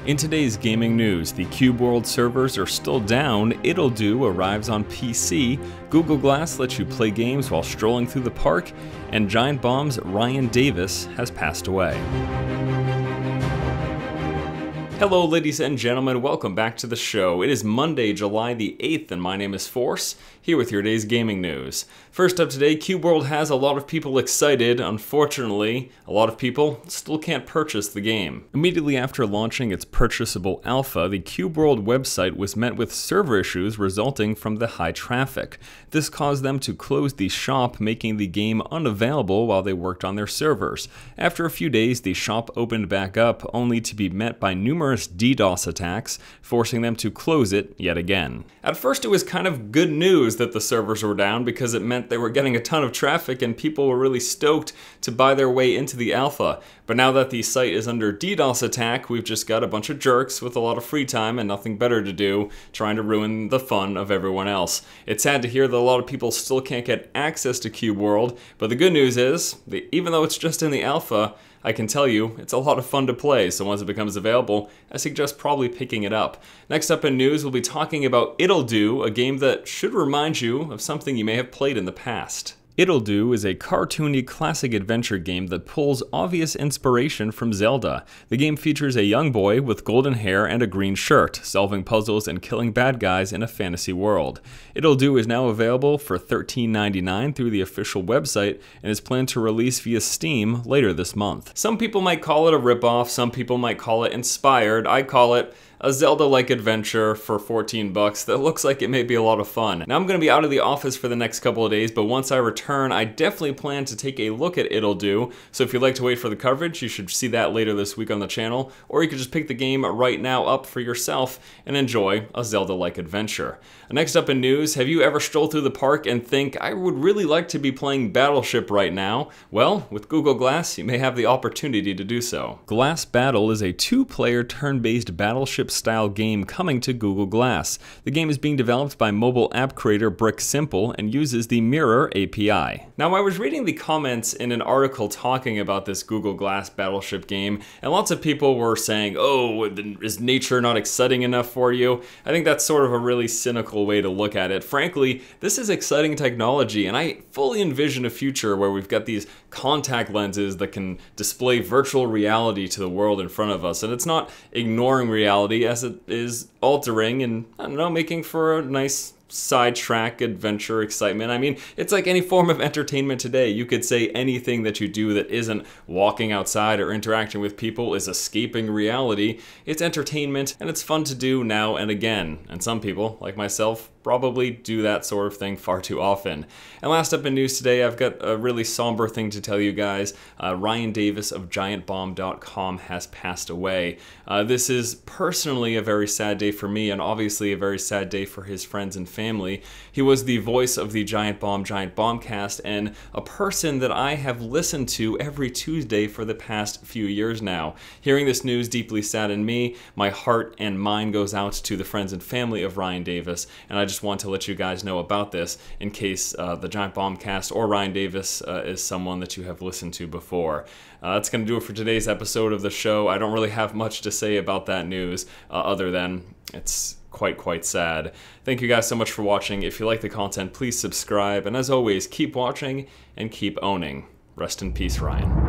In today's gaming news, the Cube World servers are still down, Ittle Dew arrives on PC, Google Glass lets you play games while strolling through the park, and Giant Bomb's Ryan Davis has passed away. Hello ladies and gentlemen, welcome back to the show. It is Monday, July the 8th, and my name is Force, here with your day's gaming news. First up today, Cube World has a lot of people excited. Unfortunately, a lot of people still can't purchase the game. Immediately after launching its purchasable alpha, the Cube World website was met with server issues resulting from the high traffic. This caused them to close the shop, making the game unavailable while they worked on their servers. After a few days, the shop opened back up, only to be met by numerous DDoS attacks, forcing them to close it yet again. At first it was kind of good news that the servers were down because it meant they were getting a ton of traffic and people were really stoked to buy their way into the alpha. But now that the site is under DDoS attack, we've just got a bunch of jerks with a lot of free time and nothing better to do, trying to ruin the fun of everyone else. It's sad to hear that a lot of people still can't get access to Cube World, but the good news is, even though it's just in the alpha, I can tell you, it's a lot of fun to play, so once it becomes available, I suggest probably picking it up. Next up in news, we'll be talking about Ittle Dew, a game that should remind you of something you may have played in the past. Ittle Dew is a cartoony classic adventure game that pulls obvious inspiration from Zelda. The game features a young boy with golden hair and a green shirt, solving puzzles and killing bad guys in a fantasy world. Ittle Dew is now available for $13.99 through the official website and is planned to release via Steam later this month. Some people might call it a ripoff, some people might call it inspired. I call it a Zelda-like adventure for 14 bucks that looks like it may be a lot of fun. Now I'm going to be out of the office for the next couple of days, but once I return, I definitely plan to take a look at Ittle Dew. So if you'd like to wait for the coverage, you should see that later this week on the channel, or you could just pick the game right now up for yourself and enjoy a Zelda-like adventure. Next up in news, have you ever strolled through the park and think, I would really like to be playing Battleship right now? Well, with Google Glass, you may have the opportunity to do so. GlassBattle is a two-player turn-based battleship-style game coming to Google Glass. The game is being developed by mobile app creator Brick Simple and uses the Mirror API. Now, I was reading the comments in an article talking about this Google Glass Battleship game, and lots of people were saying, oh, is nature not exciting enough for you? I think that's sort of a really cynical way to look at it. Frankly, this is exciting technology, and I fully envision a future where we've got these contact lenses that can display virtual reality to the world in front of us, and it's not ignoring reality as it is altering and, I don't know, making for a nice sidetrack adventure excitement. I mean, it's like any form of entertainment today. You could say anything that you do that isn't walking outside or interacting with people is escaping reality. It's entertainment and it's fun to do now and again. And some people, like myself, probably do that sort of thing far too often. And last up in news today, I've got a really somber thing to tell you guys. Ryan Davis of GiantBomb.com has passed away. This is personally a very sad day for me and obviously a very sad day for his friends and family. He was the voice of the Giant Bombcast and a person that I have listened to every Tuesday for the past few years now. Hearing this news deeply saddened me. My heart and mind goes out to the friends and family of Ryan Davis, and I just want to let you guys know about this in case the Giant Bombcast or Ryan Davis is someone that you have listened to before. That's going to do it for today's episode of the show. I don't really have much to say about that news other than it's quite sad. Thank you guys so much for watching. If you like the content, please subscribe, and as always, keep watching and keep owning. Rest in peace, Ryan.